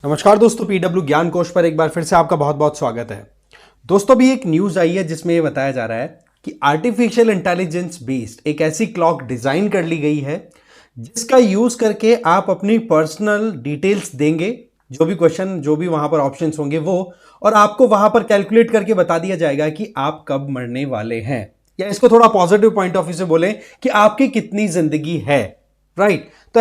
नमस्कार दोस्तों, पीडब्ल्यू ज्ञान कोश पर एक बार फिर से आपका बहुत बहुत स्वागत है। दोस्तों, भी एक न्यूज आई है जिसमें ये बताया जा रहा है कि आर्टिफिशियल इंटेलिजेंस बेस्ड एक ऐसी क्लॉक डिजाइन कर ली गई है जिसका यूज करके आप अपनी पर्सनल डिटेल्स देंगे, जो भी क्वेश्चन, जो भी वहां पर ऑप्शंस होंगे वो, और आपको वहां पर कैलकुलेट करके बता दिया जाएगा कि आप कब मरने वाले हैं, या इसको थोड़ा पॉजिटिव पॉइंट ऑफ व्यू से बोलें कि आपकी कितनी जिंदगी है। राइट। तो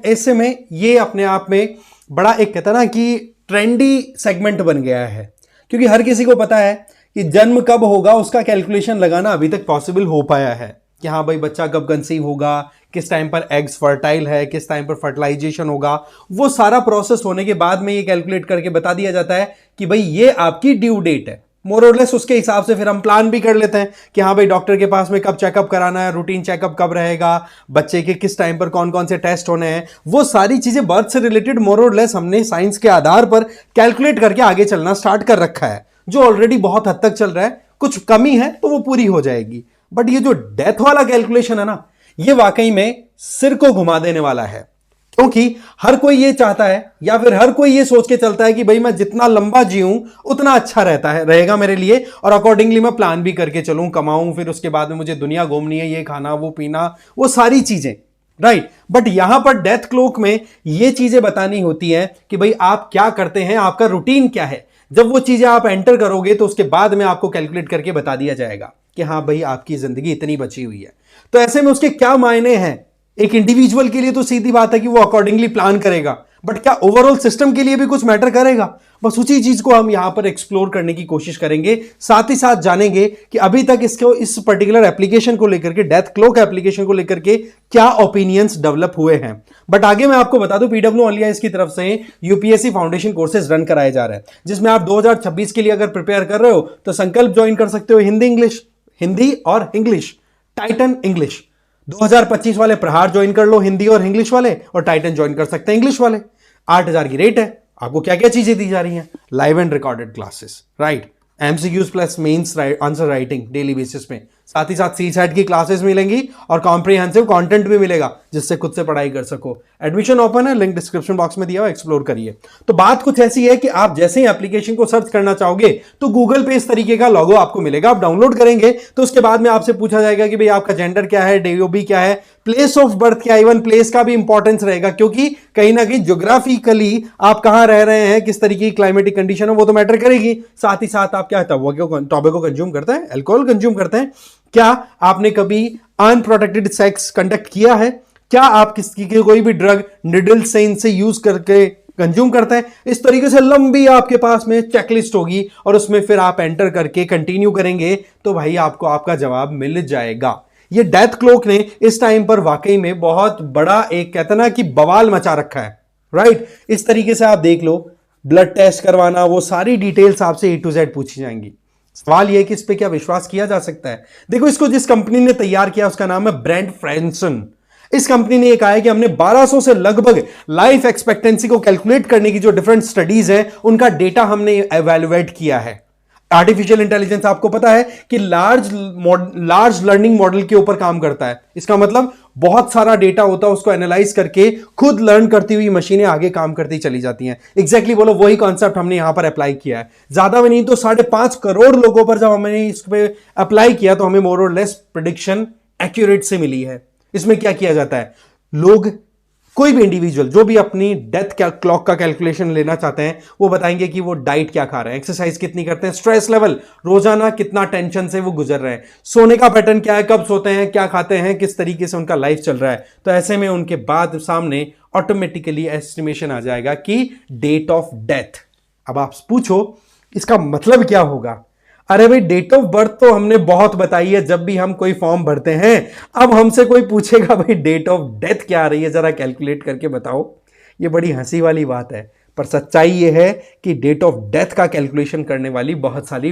ऐसे में ये अपने आप में बड़ा एक कहता ना कि ट्रेंडी सेगमेंट बन गया है, क्योंकि हर किसी को पता है कि जन्म कब होगा उसका कैलकुलेशन लगाना अभी तक पॉसिबल हो पाया है कि हाँ भाई बच्चा कब कंसीव होगा, किस टाइम पर एग्स फर्टाइल है, किस टाइम पर फर्टिलाइजेशन होगा, वो सारा प्रोसेस होने के बाद में ये कैलकुलेट करके बता दिया जाता है कि भाई ये आपकी ड्यू डेट है। मोर और लेस उसके हिसाब से फिर हम प्लान भी कर लेते हैं कि हाँ भाई डॉक्टर के पास में कब चेकअप कराना है, रूटीन चेकअप कब रहेगा, बच्चे के किस टाइम पर कौन कौन से टेस्ट होने हैं, वो सारी चीजें बर्थ से रिलेटेड मोर और लेस हमने साइंस के आधार पर कैलकुलेट करके आगे चलना स्टार्ट कर रखा है, जो ऑलरेडी बहुत हद तक चल रहा है। कुछ कमी है तो वो पूरी हो जाएगी, बट ये जो डेथ वाला कैलकुलेशन है ना, ये वाकई में सिर को घुमा देने वाला है, क्योंकि हर कोई ये चाहता है या फिर हर कोई ये सोच के चलता है कि भाई मैं जितना लंबा जीऊं उतना अच्छा रहेगा मेरे लिए, और अकॉर्डिंगली मैं प्लान भी करके चलूं, कमाऊं, फिर उसके बाद में मुझे दुनिया घूमनी है, ये खाना वो पीना, वो सारी चीजें। राइट। बट यहां पर डेथ क्लॉक में ये चीजें बतानी होती है कि भाई आप क्या करते हैं, आपका रूटीन क्या है। जब वो चीजें आप एंटर करोगे तो उसके बाद में आपको कैलकुलेट करके बता दिया जाएगा कि हाँ भाई आपकी जिंदगी इतनी बची हुई है। तो ऐसे में उसके क्या मायने हैं एक इंडिविजुअल के लिए, तो सीधी बात है कि वो अकॉर्डिंगली प्लान करेगा, बट क्या ओवरऑल सिस्टम के लिए भी कुछ मैटर करेगा? बस उसी चीज को हम यहां पर एक्सप्लोर करने की कोशिश करेंगे। साथ ही साथ जानेंगे कि अभी तक इस पर्टिकुलर एप्लीकेशन को लेकर के, डेथ क्लॉक एप्लीकेशन को लेकर के क्या ओपिनियंस डेवलप हुए हैं। बट आगे मैं आपको बता दूं, पीडब्ल्यू ऑनलाइन की तरफ से यूपीएससी फाउंडेशन कोर्सेज रन कराए जा रहे हैं, जिसमें आप 2026 के लिए अगर प्रिपेयर कर रहे हो तो संकल्प ज्वाइन कर सकते हो। हिंदी और इंग्लिश, टाइटन इंग्लिश। 2025 वाले प्रहार ज्वाइन कर लो, हिंदी और इंग्लिश वाले, और टाइटन ज्वाइन कर सकते हैं इंग्लिश वाले। 8,000 की रेट है। आपको क्या क्या चीजें दी जा रही हैं? Live and recorded classes, right, MCQs plus mains answer writing daily basis में, साथ ही साथ सीसैट की क्लासेस मिलेंगी और कॉम्प्रिहेंसिव कंटेंट भी मिलेगा जिससे खुद से पढ़ाई कर सको। एडमिशन ओपन है, लिंक डिस्क्रिप्शन बॉक्स में दिया हुआ, एक्सप्लोर करिए। तो बात कुछ ऐसी है कि आप जैसे ही एप्लीकेशन को सर्च करना चाहोगे तो गूगल पे इस तरीके का लोगो आपको मिलेगा। आप डाउनलोड करेंगे तो उसके बाद में आपसे पूछा जाएगा कि भाई आपका जेंडर क्या है, डीओबी क्या है, प्लेस ऑफ बर्थ क्या है। इवन प्लेस का भी इंपॉर्टेंस रहेगा, क्योंकि कहीं ना कहीं ज्योग्राफिकली आप कहां रह रहे हैं, किस तरीके की क्लाइमेटिक कंडीशन है, वो तो मैटर करेगी। साथ ही साथ आप क्या टॉबैको कंज्यूम करते हैं, अल्कोहल कंज्यूम करते हैं, क्या आपने कभी अनप्रोटेक्टेड सेक्स कंडक्ट किया है, क्या आप किसी की कोई भी ड्रग निडल से यूज करके कंज्यूम करते हैं। इस तरीके से लंबी आपके पास में चेकलिस्ट होगी, और उसमें फिर आप एंटर करके कंटिन्यू करेंगे तो भाई आपको आपका जवाब मिल जाएगा। ये डेथ क्लॉक ने इस टाइम पर वाकई में बहुत बड़ा एक कहते ना कि बवाल मचा रखा है। राइट। इस तरीके से आप देख लो, ब्लड टेस्ट करवाना, वो सारी डिटेल्स आपसे A to Z पूछी जाएंगी। सवाल यह है कि इस पे क्या विश्वास किया जा सकता है? देखो, इसको जिस कंपनी ने तैयार किया उसका नाम है ब्रेंट फ्रेंसन। इस कंपनी ने कहा है कि हमने 1200 से लगभग लाइफ एक्सपेक्टेंसी को कैलकुलेट करने की जो डिफरेंट स्टडीज है उनका डेटा हमने एवेल्युएट किया है। आर्टिफिशियल इंटेलिजेंस आपको पता है कि लार्ज लर्निंग मॉडल के ऊपर काम करता है। इसका मतलब बहुत सारा डेटा होता है, उसको एनालाइज करके खुद लर्न करती हुई मशीनें आगे काम करती चली जाती हैं। एग्जैक्टली बोलो, वही कॉन्सेप्ट हमने यहां पर अप्लाई किया है। ज्यादा भी नहीं तो 5.5 करोड़ लोगों पर जब हमने इस पे अप्लाई किया तो हमें मोर और लेस प्रेडिक्शन एक्यूरेट से मिली है। इसमें क्या किया जाता है, लोग, कोई भी इंडिविजुअल जो भी अपनी डेथ क्लॉक का कैलकुलेशन लेना चाहते हैं वो बताएंगे कि वो डाइट क्या खा रहे हैं, एक्सरसाइज कितनी करते हैं, स्ट्रेस लेवल, रोजाना कितना टेंशन से वो गुजर रहे हैं, सोने का पैटर्न क्या है, कब सोते हैं, क्या खाते हैं, किस तरीके से उनका लाइफ चल रहा है। तो ऐसे में उनके बाद सामने ऑटोमेटिकली एस्टिमेशन आ जाएगा कि डेट ऑफ डेथ। अब आप पूछो इसका मतलब क्या होगा? अरे भाई, डेट ऑफ बर्थ तो हमने बहुत बताई है जब भी हम कोई फॉर्म भरते हैं। अब हमसे कोई पूछेगा भाई डेट ऑफ डेथ क्या आ रही है, जरा कैलकुलेट करके बताओ। ये बड़ी हंसी वाली बात है, पर सच्चाई ये है कि डेट ऑफ डेथ का कैलकुलेशन करने वाली बहुत सारी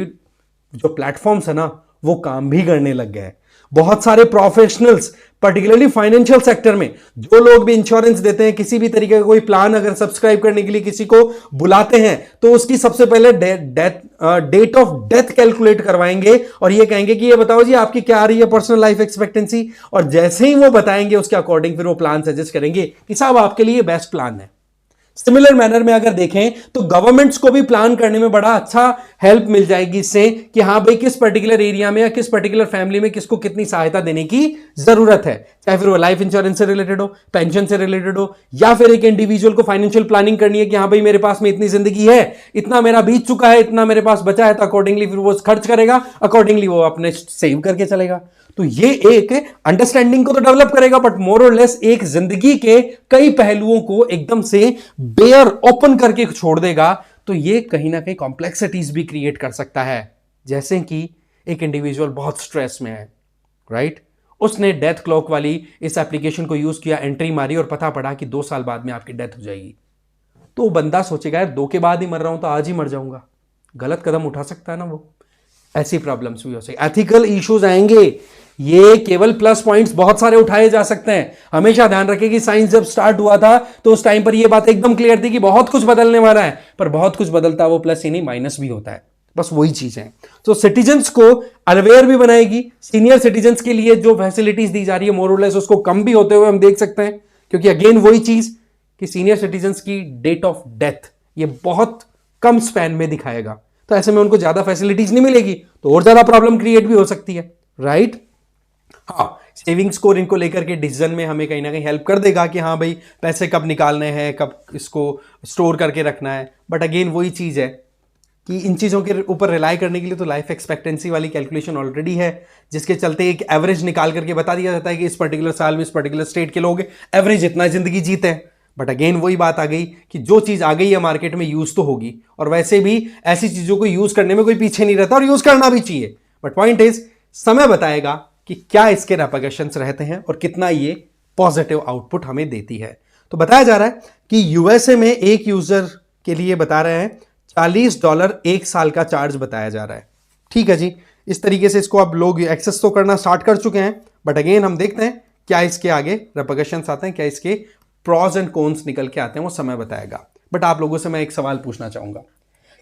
जो प्लेटफॉर्म्स है ना, वो काम भी करने लग गए हैं। बहुत सारे प्रोफेशनल्स, पर्टिकुलरली फाइनेंशियल सेक्टर में, जो लोग भी इंश्योरेंस देते हैं, किसी भी तरीके का कोई प्लान अगर सब्सक्राइब करने के लिए किसी को बुलाते हैं तो उसकी सबसे पहले डेट ऑफ डेथ कैलकुलेट करवाएंगे और ये कहेंगे कि ये बताओ जी आपकी क्या आ रही है पर्सनल लाइफ एक्सपेक्टेंसी, और जैसे ही वो बताएंगे उसके अकॉर्डिंग फिर वो प्लान सजेस्ट करेंगे कि साहब आपके लिए बेस्ट प्लान है। सिमिलर मैनर में अगर देखें तो गवर्नमेंट्स को भी प्लान करने में बड़ा अच्छा हेल्प मिल जाएगी इससे कि हां भाई किस पर्टिकुलर एरिया में या किस पर्टिकुलर फैमिली में किसको कितनी सहायता देने की जरूरत है, चाहे फिर वो लाइफ इंश्योरेंस से रिलेटेड हो, पेंशन से रिलेटेड हो, या फिर एक इंडिविजुअल को फाइनेंशियल प्लानिंग करनी है कि हां भाई मेरे पास में इतनी जिंदगी है, इतना मेरा बीत चुका है, इतना मेरे पास बचा है, तो अकॉर्डिंगली फिर वो खर्च करेगा, अकॉर्डिंगली वो अपने सेव करके चलेगा। तो ये एक अंडरस्टैंडिंग को तो डेवलप करेगा, बट मोर और लेस एक जिंदगी के कई पहलुओं को एकदम से बेयर ओपन करके छोड़ देगा। तो ये कहीं ना कहीं कॉम्प्लेक्सिटीज भी क्रिएट कर सकता है, जैसे कि एक इंडिविजुअल बहुत स्ट्रेस में है, राइट, उसने डेथ क्लॉक वाली इस एप्लीकेशन को यूज किया, एंट्री मारी और पता पड़ा कि 2 साल बाद में आपकी डेथ हो जाएगी। तो वो बंदा सोचेगा यार 2 के बाद ही मर रहा हूं तो आज ही मर जाऊंगा, गलत कदम उठा सकता है ना वो। ऐसी प्रॉब्लम्स भी हो सकती, एथिकल इश्यूज आएंगे। ये केवल प्लस पॉइंट्स बहुत सारे उठाए जा सकते हैं। हमेशा ध्यान रखें कि साइंस जब स्टार्ट हुआ था तो उस टाइम पर यह बात एकदम क्लियर थी कि बहुत कुछ बदलने वाला है, पर बहुत कुछ बदलता वो प्लस ही नहीं माइनस भी होता है, बस वही चीज है। तो सिटीजन्स को अवेयर भी बनाएगी, सीनियर सिटीजन्स के लिए जो फैसिलिटीज दी जा रही है मोरलेस उसको कम भी होते हुए हम देख सकते हैं, क्योंकि अगेन वही चीज कि सीनियर सिटीजन्स की डेट ऑफ डेथ ये बहुत कम स्पैन में दिखाएगा, तो ऐसे में उनको ज्यादा फैसिलिटीज नहीं मिलेगी, तो और ज्यादा प्रॉब्लम क्रिएट भी हो सकती है, राइट। हाँ, सेविंग स्कोर इनको लेकर के डिसीजन में हमें कहीं ना कहीं हेल्प कर देगा कि हाँ भाई पैसे कब निकालने हैं, कब इसको स्टोर करके रखना है। बट अगेन वही चीज है कि इन चीजों के ऊपर रिलाई करने के लिए तो लाइफ एक्सपेक्टेंसी वाली कैलकुलेशन ऑलरेडी है, जिसके चलते एक एवरेज निकाल करके बता दिया जाता है कि इस पर्टिकुलर साल में इस पर्टिकुलर स्टेट के लोग एवरेज इतना जिंदगी जीते हैं। बट अगेन वही बात आ गई कि जो चीज आ गई है मार्केट में यूज तो होगी, और वैसे भी ऐसी चीजों को यूज करने में कोई पीछे नहीं रहता और यूज करना भी चाहिए। बट पॉइंट इज समय बताएगा कि क्या इसके रेपरकशंस रहते हैं और कितना ये पॉजिटिव आउटपुट हमें देती है। तो बताया जा रहा है कि यूएसए में एक यूजर के लिए बता रहे हैं $40 1 साल का चार्ज बताया जा रहा है। ठीक है जी, इस तरीके से इसको अब लोग एक्सेस तो करना स्टार्ट कर चुके हैं, बट अगेन हम देखते हैं क्या इसके आगे रेपरकशंस आते हैं, क्या इसके प्रॉज एंड कॉन्स निकल के आते हैं, वो समय बताएगा। बट आप लोगों से मैं एक सवाल पूछना चाहूंगा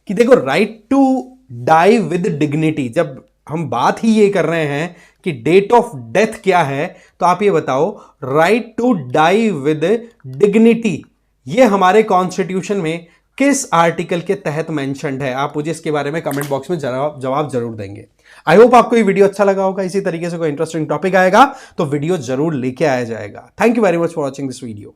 कि देखो, right to die with dignity, जब हम बात ही ये कर रहे हैं कि डेट ऑफ डेथ क्या है, तो आप ये बताओ right to die with dignity ये हमारे कॉन्स्टिट्यूशन में किस आर्टिकल के तहत मेंशन्ड है? आप मुझे इसके बारे में कमेंट बॉक्स में जवाब जरूर देंगे। आई होप आपको ये वीडियो अच्छा लगा होगा। इसी तरीके से कोई इंटरेस्टिंग टॉपिक आएगा तो वीडियो जरूर लेके आया जाएगा। Thank you very much for watching this video.